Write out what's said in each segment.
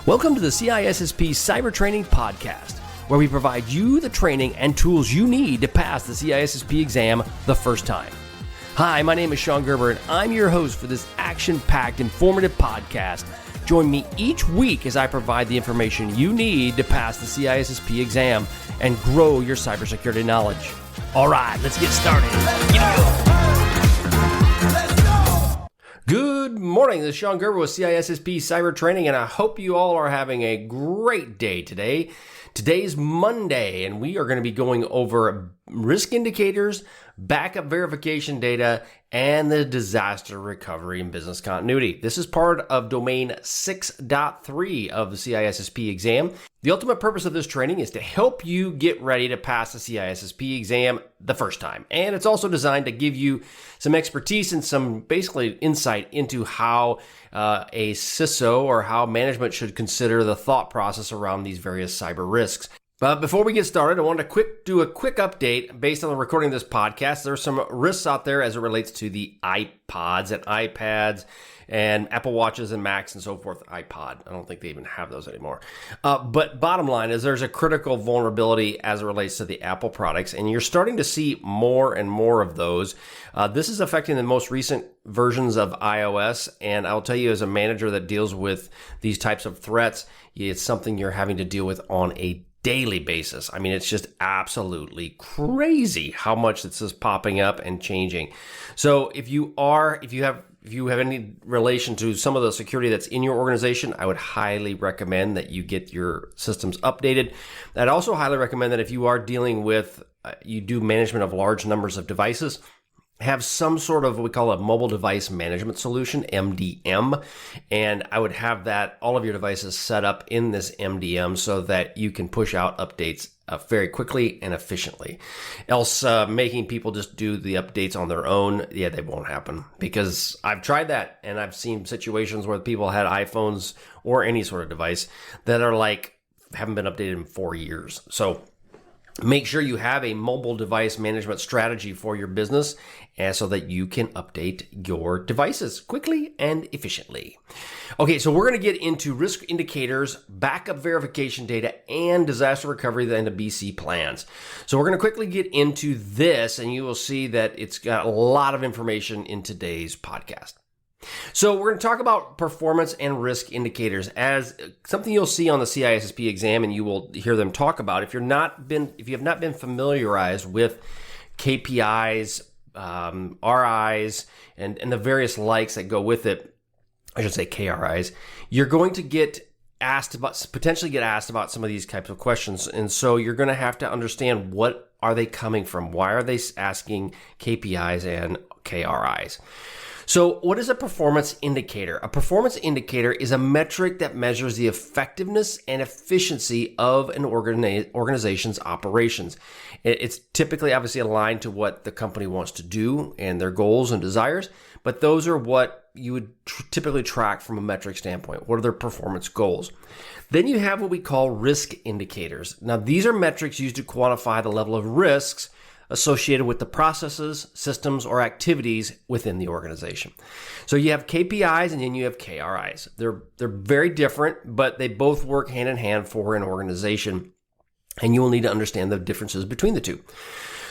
Welcome to the CISSP Cyber Training Podcast, where we provide you the training and tools you need to pass the CISSP exam the first time. Hi, my name is Sean Gerber, and I'm your host for this action-packed, informative podcast. Join me each week as I provide the information you need to pass the CISSP exam and grow your cybersecurity knowledge. All right, let's get started. Good morning, this is Sean Gerber with CISSP Cyber Training, and I hope you all are having a great day today. Today's Monday, and we are going to be going over risk indicators, backup verification data, and the disaster recovery and business continuity. This is part of domain 6.3 of the CISSP exam. The ultimate purpose of this training is to help you get ready to pass the CISSP exam the first time. And it's also designed to give you some expertise and some basically insight into how a CISO or how management should consider the thought process around these various cyber risks. But before we get started, I want to do a quick update based on the recording of this podcast. There are some risks out there as it relates to the iPods and iPads and Apple Watches and Macs and so forth. iPod, I don't think they even have those anymore. But bottom line is there's a critical vulnerability as it relates to the Apple products, and you're starting to see more and more of those. This is affecting the most recent versions of iOS, and I'll tell you as a manager that deals with these types of threats, it's something you're having to deal with on a daily basis. I mean, it's just absolutely crazy how much this is popping up and changing. So if you have any relation to some of the security that's in your organization, I would highly recommend that you get your systems updated. I'd also highly recommend that if you are dealing with, you do management of large numbers of devices, have some sort of what we call a mobile device management solution, MDM, and I would have that all of your devices set up in this MDM so that you can push out updates very quickly and efficiently. Else, making people just do the updates on their own, they won't happen, because I've tried that and I've seen situations where people had iPhones or any sort of device that are haven't been updated in 4 years. So make sure you have a mobile device management strategy for your business so that you can update your devices quickly and efficiently. Okay, so we're going to get into risk indicators, backup verification data, and disaster recovery and the BC plans. So we're going to quickly get into this, and you will see that it's got a lot of information in today's podcast. So we're going to talk about performance and risk indicators as something you'll see on the CISSP exam, and you will hear them talk about. If you have not been familiarized with KPIs, RIs, and the various likes that go with it, I should say KRIs, you're going to potentially get asked about some of these types of questions. And so you're going to have to understand, what are they coming from? Why are they asking KPIs and KRIs? So what is a performance indicator? A performance indicator is a metric that measures the effectiveness and efficiency of an organization's operations. It's typically obviously aligned to what the company wants to do and their goals and desires, but those are what you would typically track from a metric standpoint. What are their performance goals? Then you have what we call risk indicators. Now, these are metrics used to quantify the level of risks associated with the processes, systems, or activities within the organization. So you have KPIs and then you have KRIs. They're very different, but they both work hand in hand for an organization, and you will need to understand the differences between the two.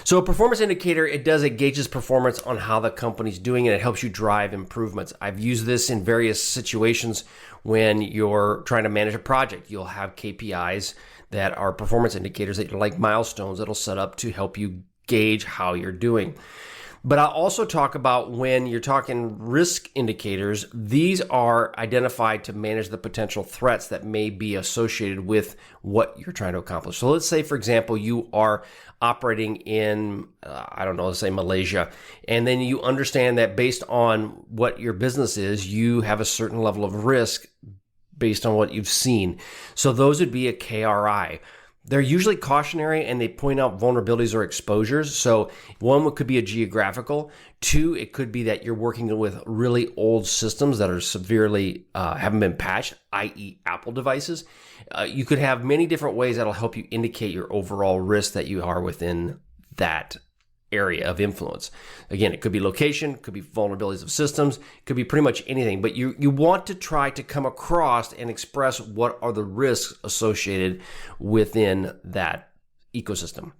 So a performance indicator, it gauges performance on how the company's doing, and it helps you drive improvements. I've used this in various situations when you're trying to manage a project. You'll have KPIs that are performance indicators that are like milestones that'll set up to help you gauge how you're doing. But I'll also talk about when you're talking risk indicators, these are identified to manage the potential threats that may be associated with what you're trying to accomplish. So let's say, for example, you are operating in, let's say Malaysia, and then you understand that based on what your business is, you have a certain level of risk based on what you've seen. So those would be a KRI. They're usually cautionary, and they point out vulnerabilities or exposures. So one could be a geographical. Two, it could be that you're working with really old systems that are severely haven't been patched, i.e. Apple devices. You could have many different ways that'll help you indicate your overall risk that you are within that area of influence. Again, it could be location, could be vulnerabilities of systems, could be pretty much anything, but you want to try to come across and express what are the risks associated within that ecosystem.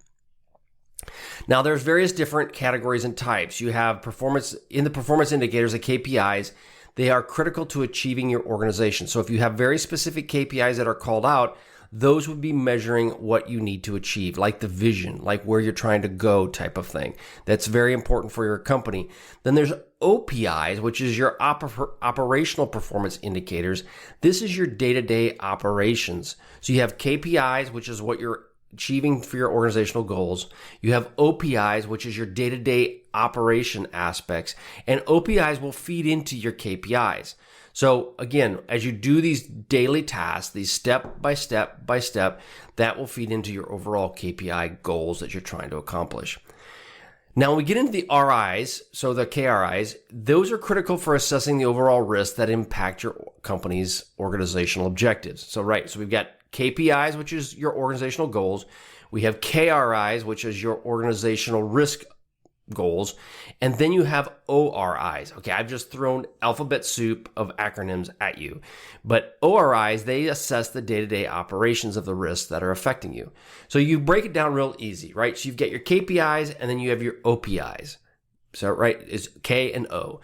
Now, there's various different categories and types. You have performance indicators, the KPIs. They are critical to achieving your organization. So if you have very specific KPIs that are called out, those would be measuring what you need to achieve, like the vision, like where you're trying to go type of thing. That's very important for your company. Then there's OPIs, which is your operational performance indicators. This is your day-to-day operations. So you have KPIs, which is what you're achieving for your organizational goals. You have OPIs, which is your day-to-day operation aspects, and OPIs will feed into your KPIs. So again, as you do these daily tasks, these step by step, that will feed into your overall KPI goals that you're trying to accomplish. Now, when we get into the RIs, so the KRIs, those are critical for assessing the overall risks that impact your company's organizational objectives. So we've got KPIs, which is your organizational goals. We have KRIs, which is your organizational risk goals. And then you have ORIs. Okay, I've just thrown alphabet soup of acronyms at you. But ORIs, they assess the day-to-day operations of the risks that are affecting you. So you break it down real easy, right? So you've got your KPIs and then you have your OPIs. So, right, it's K and O.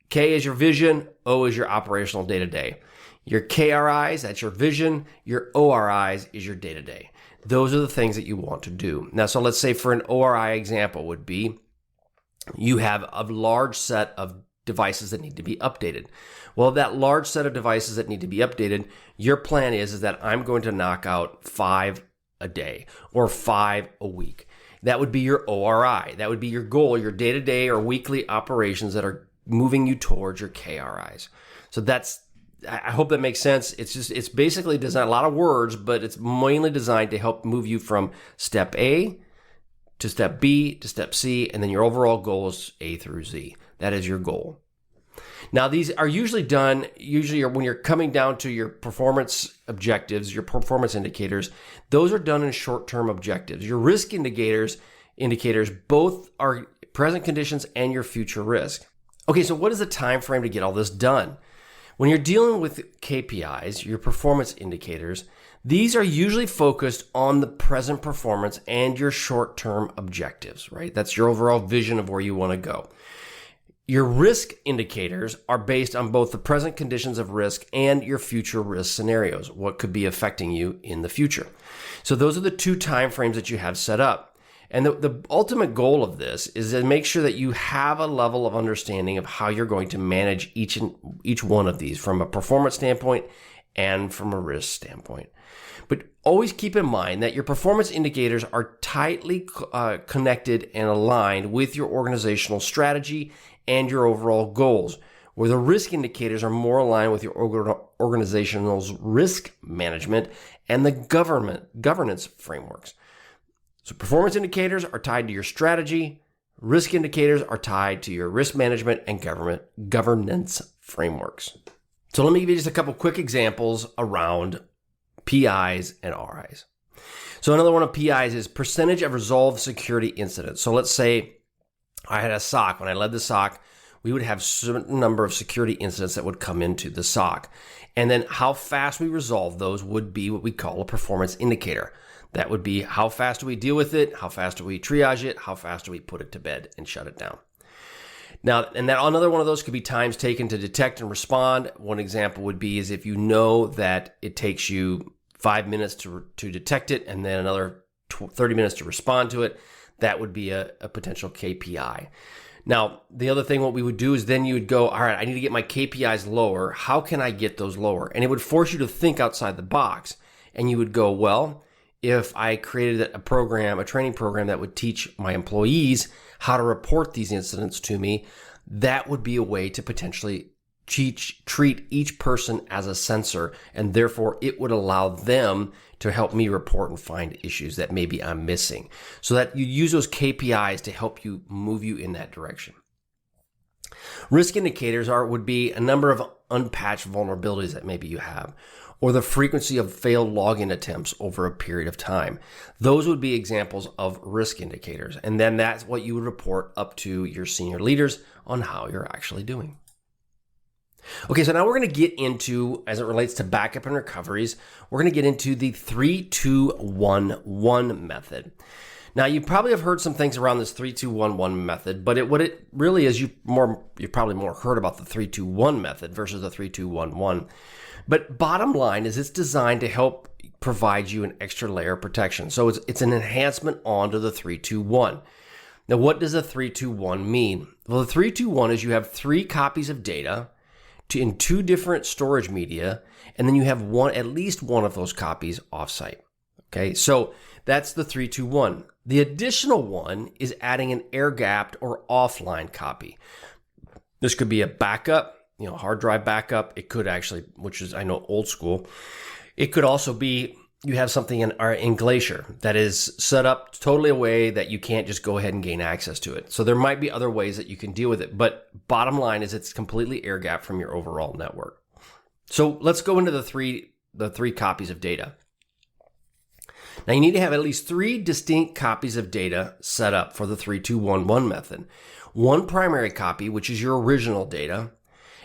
K is your vision, O is your operational day-to-day. Your KRIs, that's your vision. Your ORIs is your day-to-day. Those are the things that you want to do. Now, so let's say for an ORI example would be, you have a large set of devices that need to be updated. Well, that large set of devices that need to be updated, your plan is that I'm going to knock out 5 a day or 5 a week. That would be your ORI. That would be your goal, your day-to-day or weekly operations that are moving you towards your KRIs. So I hope that makes sense. It's basically designed, a lot of words, but it's mainly designed to help move you from step A to step B to step C, and then your overall goal is A through Z. That is your goal. Now, these are usually done when you're coming down to your performance objectives, your performance indicators. Those are done in short-term objectives. Your risk indicators both are present conditions and your future risk. Okay, so what is the time frame to get all this done? When you're dealing with KPIs, your performance indicators, these are usually focused on the present performance and your short-term objectives, right? That's your overall vision of where you want to go. Your risk indicators are based on both the present conditions of risk and your future risk scenarios, what could be affecting you in the future. So those are the 2 time frames that you have set up. And the ultimate goal of this is to make sure that you have a level of understanding of how you're going to manage each one of these from a performance standpoint and from a risk standpoint. But always keep in mind that your performance indicators are tightly connected and aligned with your organizational strategy and your overall goals, where the risk indicators are more aligned with your organizational risk management and the governance frameworks. So performance indicators are tied to your strategy. Risk indicators are tied to your risk management and governance frameworks. So let me give you just a couple quick examples around PIs and RIs. So another one of PIs is percentage of resolved security incidents. So let's say I had a SOC. When I led the SOC, we would have a certain number of security incidents that would come into the SOC. And then how fast we resolve those would be what we call a performance indicator. That would be how fast do we deal with it? How fast do we triage it? How fast do we put it to bed and shut it down? Now, and that another one of those could be times taken to detect and respond. One example would be is if you know that it takes you 5 minutes to detect it and then another 30 minutes to respond to it, that would be a potential KPI. Now, the other thing what we would do is then you would go, all right, I need to get my KPIs lower. How can I get those lower? And it would force you to think outside the box. And you would go, well, if I created a training program that would teach my employees how to report these incidents to me, that would be a way to potentially treat each person as a sensor, and therefore it would allow them to help me report and find issues that maybe I'm missing. So that you use those KPIs to help you move you in that direction. Risk indicators would be a number of unpatched vulnerabilities that maybe you have, or the frequency of failed login attempts over a period of time. Those would be examples of risk indicators. And then that's what you would report up to your senior leaders on how you're actually doing. Okay, so now we're going to get into, as it relates to backup and recoveries, we're going to get into the 3-2-1-1 method. Now, you probably have heard some things around this 3-2-1-1 method, but what it really is, you've probably more heard about the 3-2-1 method versus the 3-2-1-1. But bottom line is it's designed to help provide you an extra layer of protection. So it's an enhancement onto the 3-2-1. Now, what does a 3-2-1 mean? Well, the 3-2-1 is you have 3 copies of data in 2 different storage media, and then you have at least one of those copies offsite. Okay, so that's the 3-2-1. The additional one is adding an air-gapped or offline copy. This could be a backup, hard drive backup. It could actually, which is, I know, old school. It could also be you have something in Glacier that is set up totally a way that you can't just go ahead and gain access to it. So there might be other ways that you can deal with it. But bottom line is it's completely air-gapped from your overall network. So let's go into the three copies of data. Now, you need to have at least 3 distinct copies of data set up for the 3-2-1-1 method. 1 primary copy, which is your original data,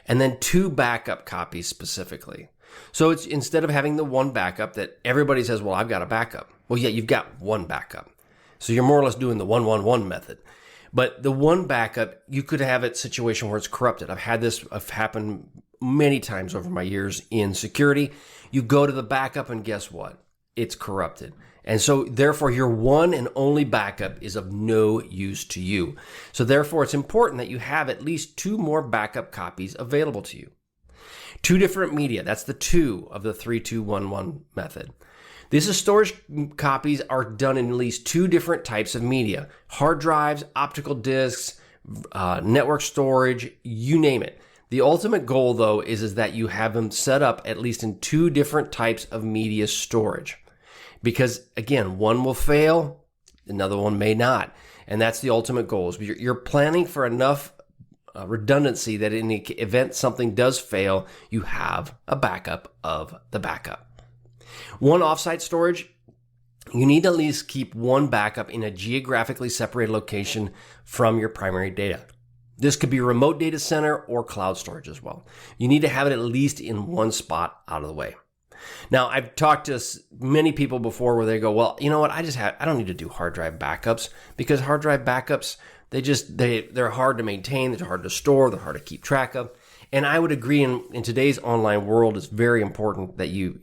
and then 2 backup copies specifically. So it's instead of having the 1 backup that everybody says, well, I've got a backup. Well, yeah, you've got 1 backup. So you're more or less doing the 1-1-1 method. But the 1 backup, you could have a situation where it's corrupted. I've had this happen many times over my years in security. You go to the backup and guess what? It's corrupted. And so therefore your 1 and only backup is of no use to you. So therefore it's important that you have at least 2 more backup copies available to you. 2 different media. That's the 2 of the 3-2-1-1 method. These storage copies are done in at least 2 different types of media. Hard drives, optical disks, network storage, you name it. The ultimate goal, though, is that you have them set up at least in 2 different types of media storage. Because, again, one will fail, another one may not. And that's the ultimate goal. Is you're planning for enough redundancy that in the event something does fail, you have a backup of the backup. 1 offsite storage, you need to at least keep 1 backup in a geographically separated location from your primary data. This could be a remote data center or cloud storage as well. You need to have it at least in 1 spot out of the way. Now, I've talked to many people before where they go, well, you know what, I don't need to do hard drive backups because hard drive backups, they're hard to maintain, they're hard to store, they're hard to keep track of. And I would agree in today's online world, it's very important that you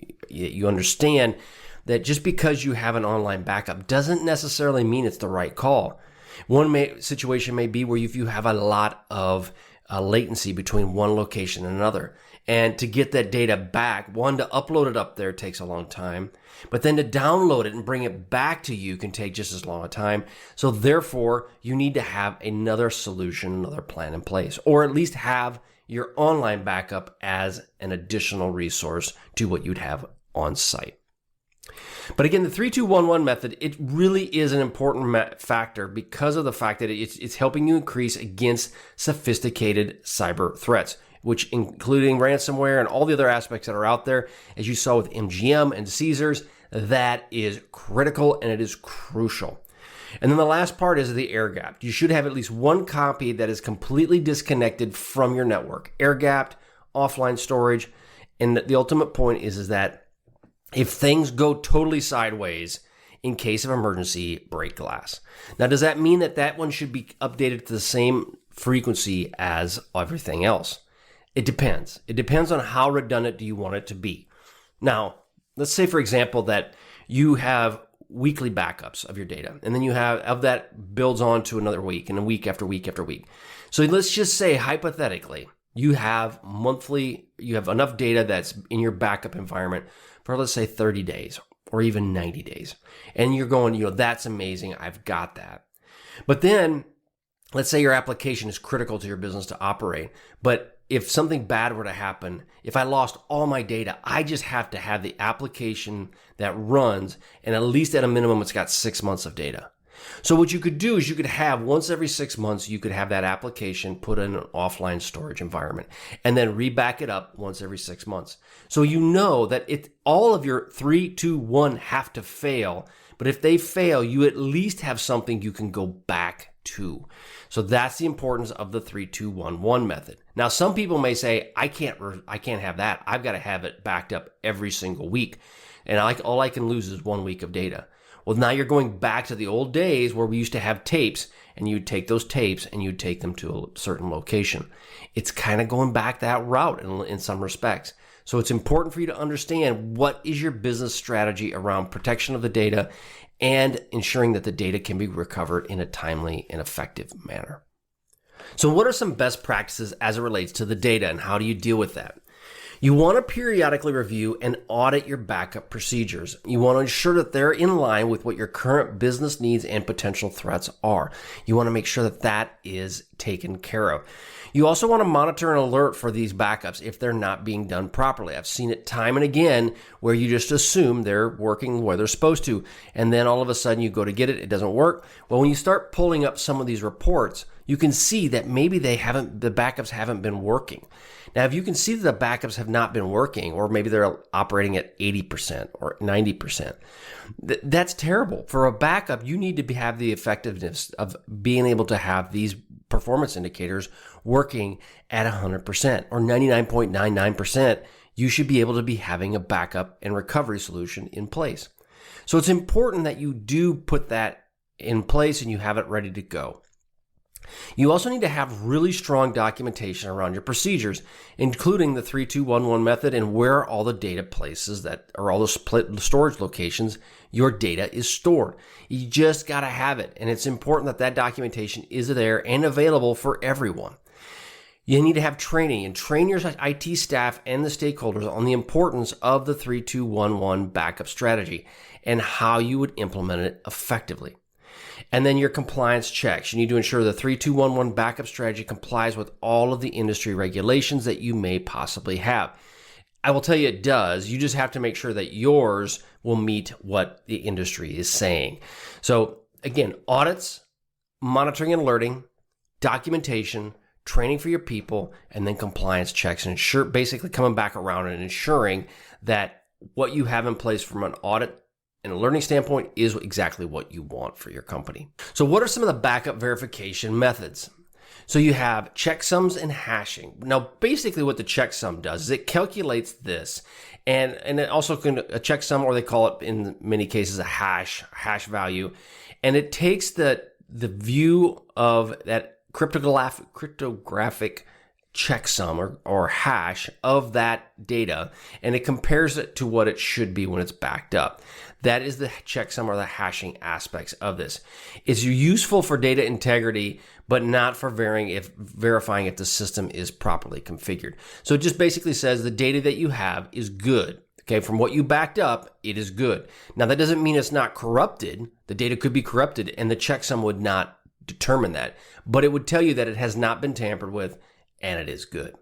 understand that just because you have an online backup doesn't necessarily mean it's the right call. One situation may be where if you have a lot of latency between one location and another. And to get that data back, to upload it up there takes a long time, but then to download it and bring it back to you can take just as long a time. So therefore, you need to have another solution, another plan in place, or at least have your online backup as an additional resource to what you'd have on site. But again, the 3-2-1-1 method, it really is an important factor because of the fact that it's helping you increase against sophisticated cyber threats, which including ransomware and all the other aspects that are out there. As you saw with MGM and Caesars, that is critical and it is crucial. And then the last part is the air gap. You should have at least 1 copy that is completely disconnected from your network. Air gapped, offline storage. And the ultimate point is that if things go totally sideways, in case of emergency, break glass. Now, does that mean that one should be updated to the same frequency as everything else? It depends. It depends on how redundant do you want it to be. Now, let's say, for example, that you have weekly backups of your data, and then you have of that builds on to another week and a week after week after week. So let's just say, hypothetically, you have enough data that's in your backup environment for, let's say, 30 days or even 90 days. And you're going, that's amazing. I've got that. But then let's say your application is critical to your business to operate. But if something bad were to happen, if I lost all my data, I just have to have the application that runs, and at least at a minimum, it's got 6 months of data. So what you could do is you could have once every 6 months, you could have that application put in an offline storage environment and then reback it up once every 6 months. So you know that all of your 3, 2, 1 have to fail. But if they fail, you at least have something you can go back to. So that's the importance of the 3, 2, 1, 1 method. Now, some people may say, I can't have that. I've got to have it backed up every single week. And all I can lose is 1 week of data. Well, now you're going back to the old days where we used to have tapes, and you'd take those tapes and you'd take them to a certain location. It's kind of going back that route in some respects. So it's important for you to understand what is your business strategy around protection of the data and ensuring that the data can be recovered in a timely and effective manner. So what are some best practices as it relates to the data, and how do you deal with that? You want to periodically review and audit your backup procedures. You want to ensure that they're in line with what your current business needs and potential threats are. You want to make sure that that is taken care of. You also want to monitor and alert for these backups if they're not being done properly. I've seen it time and again where you just assume they're working where they're supposed to, and then all of a sudden you go to get it, it doesn't work. Well, when you start pulling up some of these reports, you can see that maybe the backups haven't been working. Now, if you can see that the backups have not been working, or maybe they're operating at 80% or 90%, that's terrible. For a backup, you need to have the effectiveness of being able to have these performance indicators working at 100% or 99.99%. You should be able to be having a backup and recovery solution in place. So it's important that you do put that in place and you have it ready to go. You also need to have really strong documentation around your procedures, including the 3-2-1-1 method and where all the data places that are all the split storage locations your data is stored. You just got to have it. And it's important that that documentation is there and available for everyone. You need to have training and train your IT staff and the stakeholders on the importance of the 3-2-1-1 backup strategy and how you would implement it effectively. And then your compliance checks. You need to ensure the 3-2-1-1 backup strategy complies with all of the industry regulations that you may possibly have. I will tell you it does. You just have to make sure that yours will meet what the industry is saying. So again, audits, monitoring and alerting, documentation, training for your people, and then compliance checks, and basically coming back around and ensuring that what you have in place from an audit and a learning standpoint is exactly what you want for your company. So what are some of the backup verification methods? So you have checksums and hashing. Now, basically what the checksum does is it calculates this, and it also can a checksum, or they call it in many cases a hash value, and it takes the view of that cryptographic checksum or hash of that data, and it compares it to what it should be when it's backed up. That is the checksum or the hashing aspects of this. It's useful for data integrity, but not for verifying if the system is properly configured. So it just basically says the data that you have is good. Okay, from what you backed up, it is good. Now, that doesn't mean it's not corrupted. The data could be corrupted, and the checksum would not determine that. But it would tell you that it has not been tampered with, and it is good.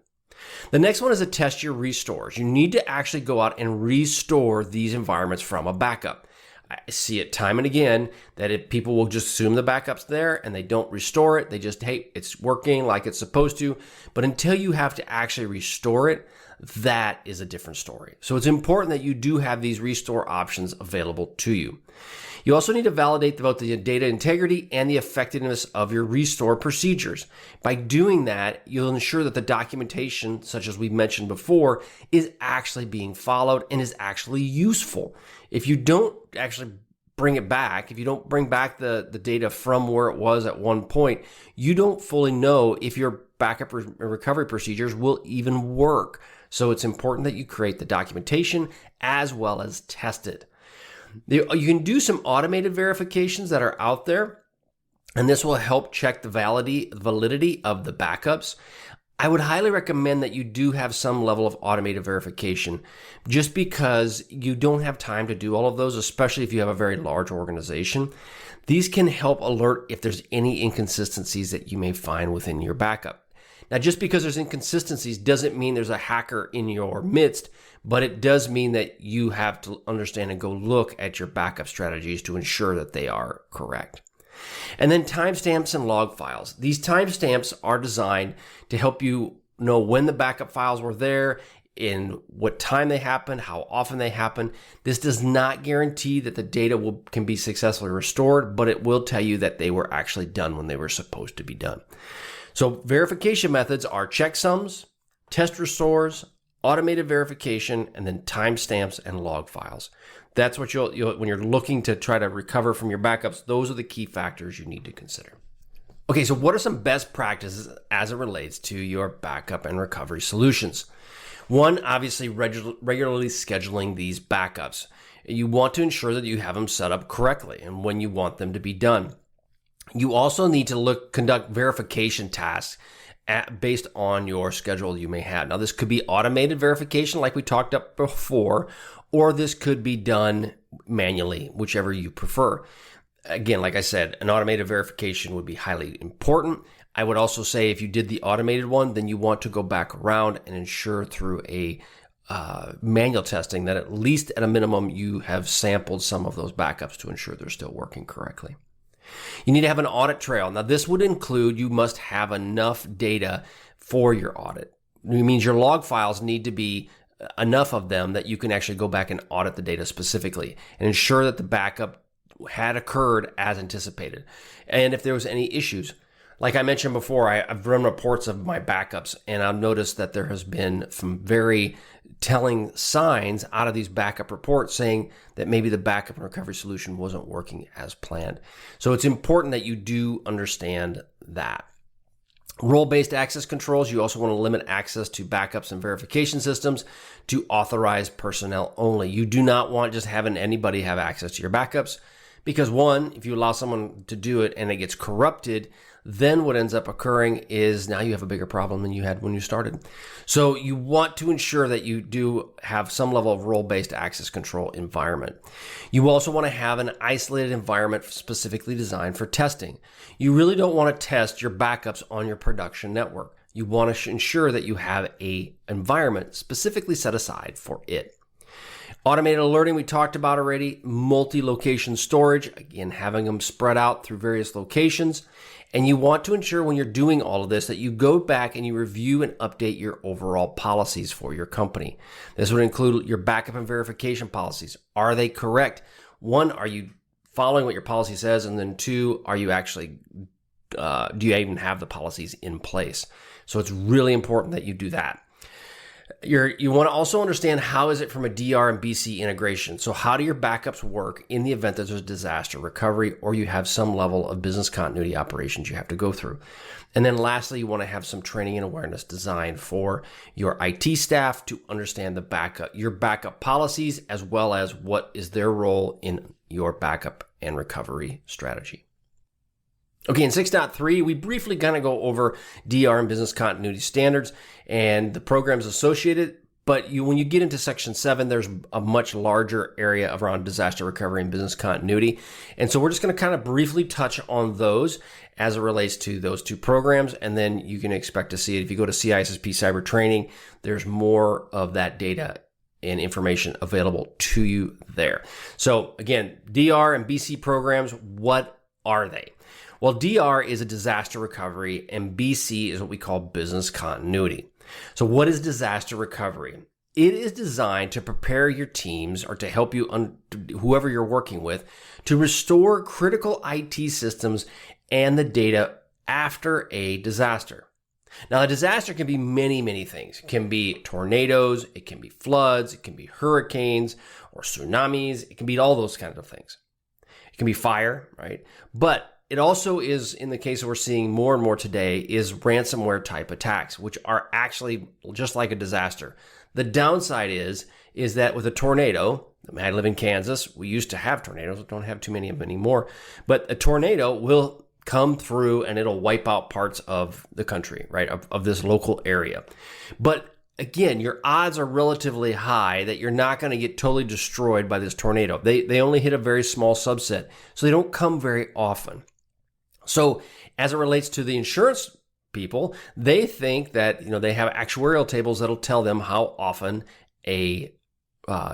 The next one is to test your restores. You need to actually go out and restore these environments from a backup. I see it time and again that if people will just assume the backup's there and they don't restore it. They just, hey, it's working like it's supposed to. But until you have to actually restore it, that is a different story. So it's important that you do have these restore options available to you. You also need to validate both the data integrity and the effectiveness of your restore procedures. By doing that, you'll ensure that the documentation, such as we mentioned before, is actually being followed and is actually useful. If you don't actually bring it back, if you don't bring back the data from where it was at one point, you don't fully know if your backup recovery procedures will even work. So it's important that you create the documentation as well as test it. You can do some automated verifications that are out there, and this will help check the validity of the backups. I would highly recommend that you do have some level of automated verification, just because you don't have time to do all of those, especially if you have a very large organization. These can help alert if there's any inconsistencies that you may find within your backup. Now, just because there's inconsistencies doesn't mean there's a hacker in your midst, but it does mean that you have to understand and go look at your backup strategies to ensure that they are correct. And then timestamps and log files. These timestamps are designed to help you know when the backup files were there, in what time they happen, how often they happen. This does not guarantee that the data can be successfully restored, but it will tell you that they were actually done when they were supposed to be done. So verification methods are checksums, test restores, automated verification, and then timestamps and log files. That's what you'll when you're looking to try to recover from your backups, those are the key factors you need to consider. Okay, so what are some best practices as it relates to your backup and recovery solutions? One, obviously, regularly scheduling these backups. You want to ensure that you have them set up correctly and when you want them to be done. You also need to conduct verification tasks based on your schedule you may have. Now, this could be automated verification like we talked about before, or this could be done manually, whichever you prefer. Again, like I said, an automated verification would be highly important. I would also say if you did the automated one, then you want to go back around and ensure through a manual testing that at least at a minimum you have sampled some of those backups to ensure they're still working correctly. You need to have an audit trail. Now, this would include you must have enough data for your audit. It means your log files need to be enough of them that you can actually go back and audit the data specifically and ensure that the backup had occurred as anticipated. And if there was any issues, like I mentioned before, I've run reports of my backups, and I've noticed that there has been some very telling signs out of these backup reports saying that maybe the backup and recovery solution wasn't working as planned. So it's important that you do understand that. Role-based access controls, you also want to limit access to backups and verification systems to authorized personnel only. You do not want just having anybody have access to your backups because, one, if you allow someone to do it and it gets corrupted, then what ends up occurring is now you have a bigger problem than you had when you started. So you want to ensure that you do have some level of role-based access control environment. You also want to have an isolated environment specifically designed for testing. You really don't want to test your backups on your production network. You want to ensure that you have an environment specifically set aside for it. Automated alerting, we talked about already. Multi-location storage, again, having them spread out through various locations. And you want to ensure when you're doing all of this that you go back and you review and update your overall policies for your company. This would include your backup and verification policies. Are they correct? One, are you following what your policy says? And then two, are you actually, do you even have the policies in place? So it's really important that you do that. You want to also understand how is it from a DR and BC integration. So how do your backups work in the event that there's a disaster recovery or you have some level of business continuity operations you have to go through. And then lastly, you want to have some training and awareness designed for your IT staff to understand your backup policies as well as what is their role in your backup and recovery strategy. Okay, in 6.3, we briefly kind of go over DR and business continuity standards and the programs associated. But when you get into section 7, there's a much larger area around disaster recovery and business continuity. And so we're just going to kind of briefly touch on those as it relates to those two programs. And then you can expect to see it. If you go to CISSP Cyber Training, there's more of that data and information available to you there. So again, DR and BC programs, what are they? Well, DR is a disaster recovery and BC is what we call business continuity. So what is disaster recovery? It is designed to prepare your teams or to help you, whoever you're working with, to restore critical IT systems and the data after a disaster. Now, a disaster can be many, many things. It can be tornadoes, it can be floods, it can be hurricanes or tsunamis. It can be all those kinds of things. It can be fire, right? But it also is, in the case that we're seeing more and more today, is ransomware type attacks, which are actually just like a disaster. The downside is that with a tornado, I live in Kansas, we used to have tornadoes, we don't have too many of them anymore, but a tornado will come through and it'll wipe out parts of the country, right, of this local area. But again, your odds are relatively high that you're not going to get totally destroyed by this tornado. They only hit a very small subset, so they don't come very often. So as it relates to the insurance people, they think that, they have actuarial tables that'll tell them how often a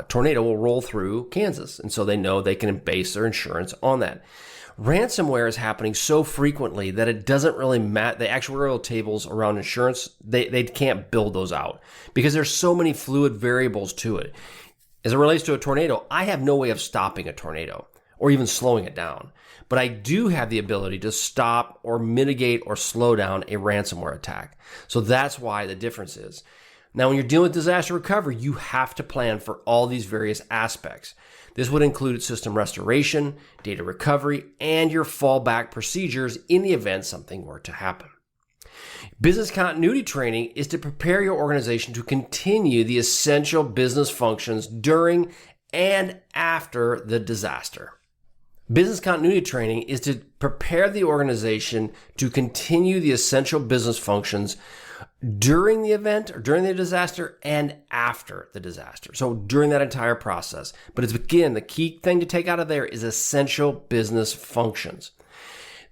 tornado will roll through Kansas. And so they know they can base their insurance on that. Ransomware is happening so frequently that it doesn't really matter. The actuarial tables around insurance, they can't build those out because there's so many fluid variables to it. As it relates to a tornado, I have no way of stopping a tornado or even slowing it down. But I do have the ability to stop or mitigate or slow down a ransomware attack. So that's why the difference is. Now, when you're dealing with disaster recovery, you have to plan for all these various aspects. This would include system restoration, data recovery, and your fallback procedures in the event something were to happen. Business continuity training is to prepare your organization to continue the essential business functions during and after the disaster. Business continuity training is to prepare the organization to continue the essential business functions during the event or during the disaster and after the disaster. So during that entire process. But it's, again, the key thing to take out of there is essential business functions.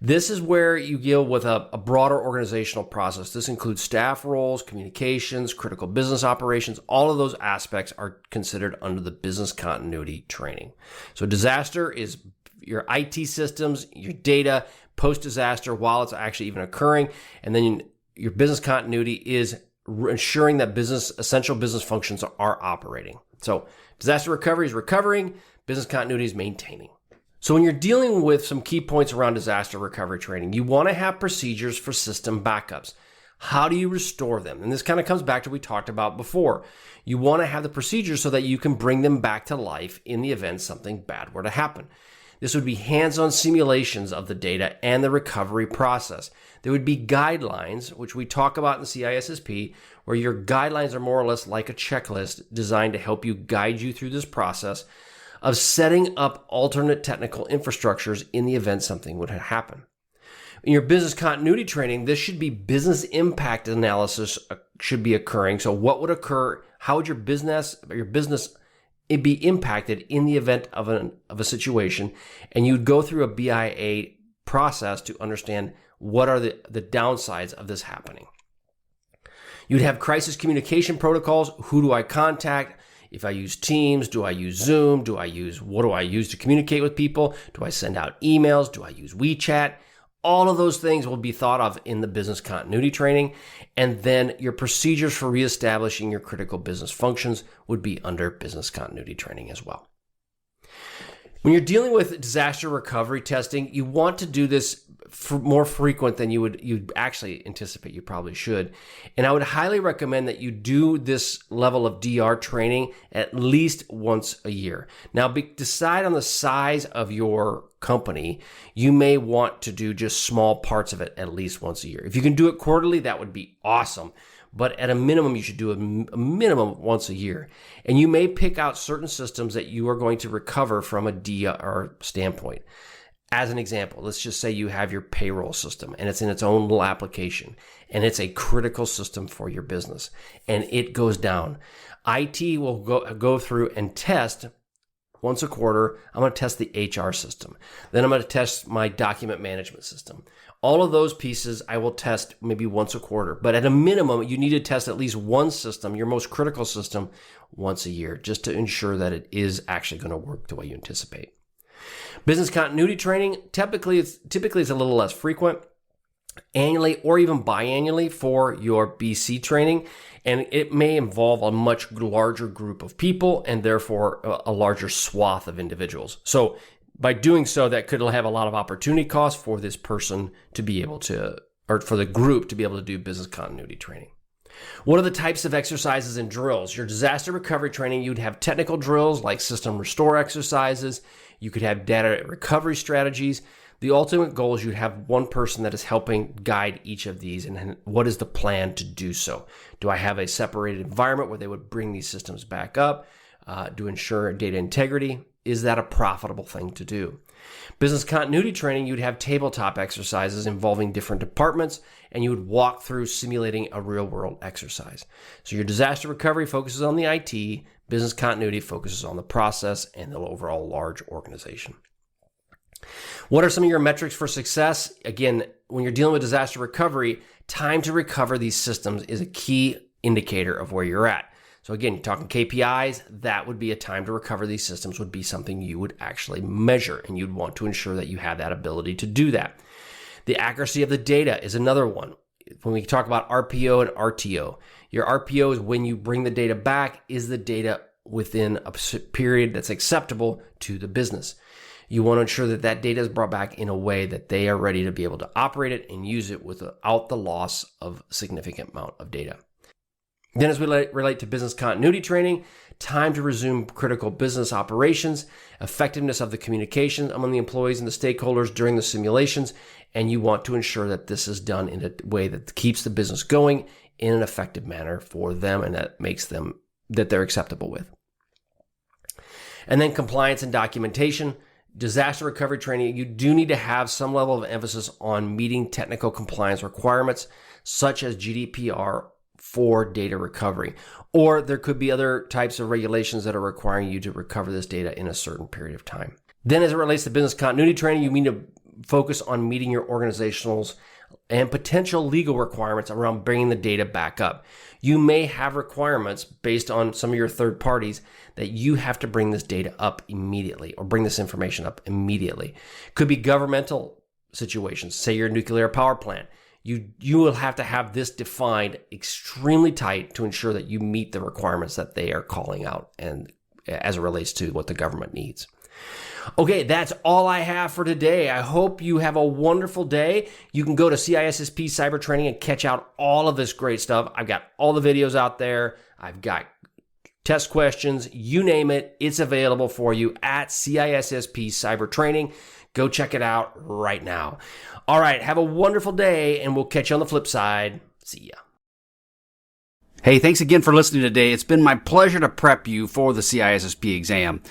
This is where you deal with a broader organizational process. This includes staff roles, communications, critical business operations. All of those aspects are considered under the business continuity training. So disaster is your IT systems, your data, post-disaster while it's actually even occurring. And then your business continuity is ensuring that essential business functions are operating. So disaster recovery is recovering, business continuity is maintaining. So when you're dealing with some key points around disaster recovery training, you want to have procedures for system backups. How do you restore them? And this kind of comes back to what we talked about before. You want to have the procedures so that you can bring them back to life in the event something bad were to happen. This would be hands-on simulations of the data and the recovery process. There would be guidelines, which we talk about in CISSP, where your guidelines are more or less like a checklist designed to help you guide you through this process of setting up alternate technical infrastructures in the event something would happen. In your business continuity training, this should be business impact analysis should be occurring. So what would occur? How would your business be impacted in the event of a situation? And you'd go through a BIA process to understand what are the downsides of this happening. You'd have crisis communication protocols. Who do I contact? If I use Teams, do I use Zoom? What do I use to communicate with people? Do I send out emails? Do I use WeChat? All of those things will be thought of in the business continuity training. And then your procedures for reestablishing your critical business functions would be under business continuity training as well. When you're dealing with disaster recovery testing, you want to do this more frequent than you'd actually anticipate you probably should. And I would highly recommend that you do this level of DR training at least once a year. Now, decide on the size of your company. You may want to do just small parts of it at least once a year. If you can do it quarterly, that would be awesome. But at a minimum, you should do a minimum once a year. And you may pick out certain systems that you are going to recover from a DR standpoint. As an example, let's just say you have your payroll system and it's in its own little application and it's a critical system for your business and it goes down. IT will go through and test once a quarter. I'm going to test the HR system. Then I'm going to test my document management system. All of those pieces I will test maybe once a quarter. But at a minimum, you need to test at least one system, your most critical system, once a year, just to ensure that it is actually going to work the way you anticipate. Business continuity training, typically it's a little less frequent, annually or even biannually for your BC training. And it may involve a much larger group of people and therefore a larger swath of individuals. So by doing so, that could have a lot of opportunity costs for this person to be able to, or for the group to be able to do business continuity training. What are the types of exercises and drills? Your disaster recovery training, you'd have technical drills like system restore exercises. You could have data recovery strategies. The ultimate goal is you'd have one person that is helping guide each of these, and what is the plan to do so? Do I have a separated environment where they would bring these systems back up to ensure data integrity? Is that a profitable thing to do? Business continuity training, you'd have tabletop exercises involving different departments, and you would walk through simulating a real-world exercise. So your disaster recovery focuses on the IT, business continuity focuses on the process and the overall large organization. What are some of your metrics for success? Again, when you're dealing with disaster recovery, time to recover these systems is a key indicator of where you're at. So again, you're talking KPIs, that would be a time to recover these systems would be something you would actually measure, and you'd want to ensure that you have that ability to do that. The accuracy of the data is another one. When we talk about RPO and RTO, your RPO is when you bring the data back, is the data within a period that's acceptable to the business. You want to ensure that that data is brought back in a way that they are ready to be able to operate it and use it without the loss of a significant amount of data. Then as we relate to business continuity training, time to resume critical business operations, effectiveness of the communication among the employees and the stakeholders during the simulations, and you want to ensure that this is done in a way that keeps the business going in an effective manner for them and that makes them, that they're acceptable with. And then compliance and documentation. Disaster recovery training, you do need to have some level of emphasis on meeting technical compliance requirements, such as GDPR for data recovery. Or there could be other types of regulations that are requiring you to recover this data in a certain period of time. Then as it relates to business continuity training, you need to focus on meeting your organizational's and potential legal requirements around bringing the data back up. You may have requirements based on some of your third parties that you have to bring this data up immediately or bring this information up immediately. Could be governmental situations, say your nuclear power plant. You will have to have this defined extremely tight to ensure that you meet the requirements that they are calling out and as it relates to what the government needs. Okay, that's all I have for today. I hope you have a wonderful day. You can go to CISSP Cyber Training and catch out all of this great stuff. I've got all the videos out there. I've got test questions, you name it. It's available for you at CISSP Cyber Training. Go check it out right now. All right, have a wonderful day, and we'll catch you on the flip side. See ya. Hey, thanks again for listening today. It's been my pleasure to prep you for the CISSP exam.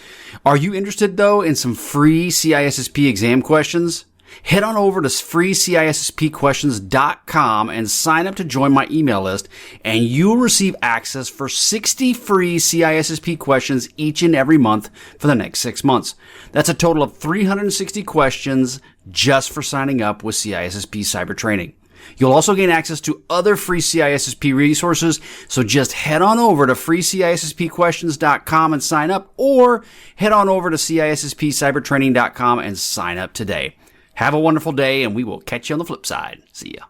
Are you interested, though, in some free CISSP exam questions? Head on over to freecisspquestions.com and sign up to join my email list, and you'll receive access for 60 free CISSP questions each and every month for the next 6 months. That's a total of 360 questions just for signing up with CISSP Cyber Training. You'll also gain access to other free CISSP resources, so just head on over to freecisspquestions.com and sign up, or head on over to CISSPcybertraining.com and sign up today. Have a wonderful day, and we will catch you on the flip side. See ya.